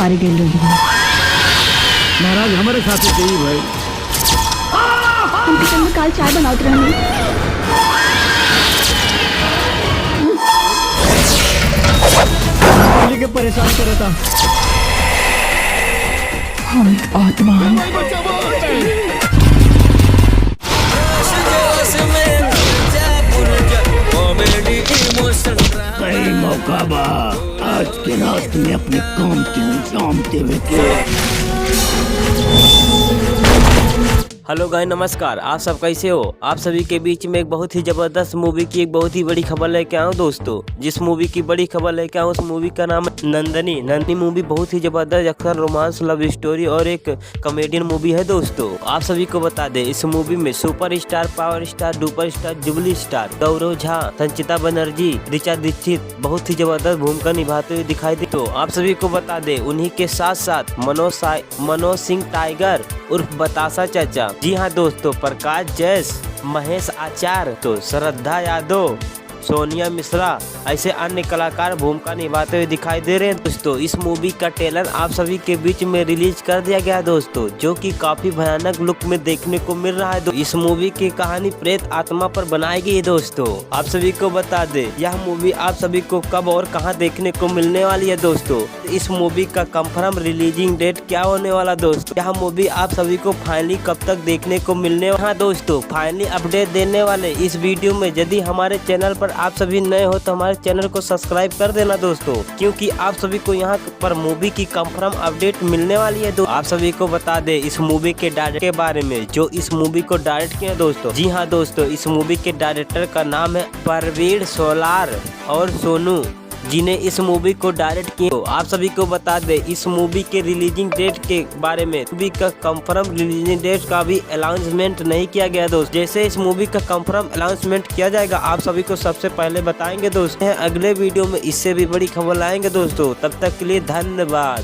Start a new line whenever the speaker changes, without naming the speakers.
पारी गेल रही है।
महाराज हमारे साथ ही भाई
हम किचन में काल चाय बनावत रहनी।
के परेशान कर था।
हम एक आत्मा हैं।
सही मौका बा आज के रात में अपने काम के अंजाम देवे के।
हेलो गाइस, नमस्कार। आप सब कैसे हो? आप सभी के बीच में एक बहुत ही जबरदस्त मूवी की एक बहुत ही बड़ी खबर लेके आऊँ दोस्तों। जिस मूवी की बड़ी खबर लेके आऊँ उस मूवी का नाम है नंदनी। नंदनी मूवी बहुत ही जबरदस्त एक्शन, रोमांस, लव स्टोरी और एक कॉमेडियन मूवी है दोस्तों। आप सभी को बता दें, इस मूवी में super star, power star, duper star, jubilee star, Gaurav Jha, Sanchita Banerjee, Richa Dixit बहुत ही जबरदस्त भूमिका निभाते हुए दिखाई दे। तो आप सभी को बता दें, उन्हीं के साथ साथ मनोज सिंह टाइगर उर्फ बतासा चाचा, जी हाँ दोस्तों, प्रकाश जैस, महेश आचार्य, तो श्रद्धा यादव, सोनिया मिश्रा, ऐसे अन्य कलाकार भूमिका निभाते हुए दिखाई दे रहे हैं दोस्तों। इस मूवी का ट्रेलर आप सभी के बीच में रिलीज कर दिया गया दोस्तों, जो कि काफी भयानक लुक में देखने को मिल रहा है। इस मूवी की कहानी प्रेत आत्मा पर बनाई गई है दोस्तों। आप सभी को बता दे, यह मूवी आप सभी को कब और कहां देखने को मिलने वाली है दोस्तों। इस मूवी का कंफर्म रिलीजिंग डेट क्या होने वाला दोस्तों, यह मूवी आप सभी को फाइनली कब तक देखने को मिलने वाला दोस्तों, फाइनली अपडेट देने वाले इस वीडियो में। यदि हमारे चैनल पर आप सभी नए हो तो हमारे चैनल को सब्सक्राइब कर देना दोस्तों, क्योंकि आप सभी को यहाँ पर मूवी की कंफर्म अपडेट मिलने वाली है। आप सभी को बता दे इस मूवी के डायरेक्टर के बारे में, जो इस मूवी को डायरेक्ट किया दोस्तों। जी हाँ दोस्तों, इस मूवी के डायरेक्टर का नाम है परवीन सोलार और सोनू, जिन्हें इस मूवी को डायरेक्ट किया। तो आप सभी को बता दे इस मूवी के रिलीजिंग डेट के बारे में, मूवी का कंफर्म रिलीजिंग डेट का भी अनाउंसमेंट नहीं किया गया दोस्त। जैसे इस मूवी का कंफर्म अनाउंसमेंट किया जाएगा, आप सभी को सबसे पहले बताएंगे दोस्तों। अगले वीडियो में इससे भी बड़ी खबर लाएंगे दोस्तों। तब तक के लिए धन्यवाद।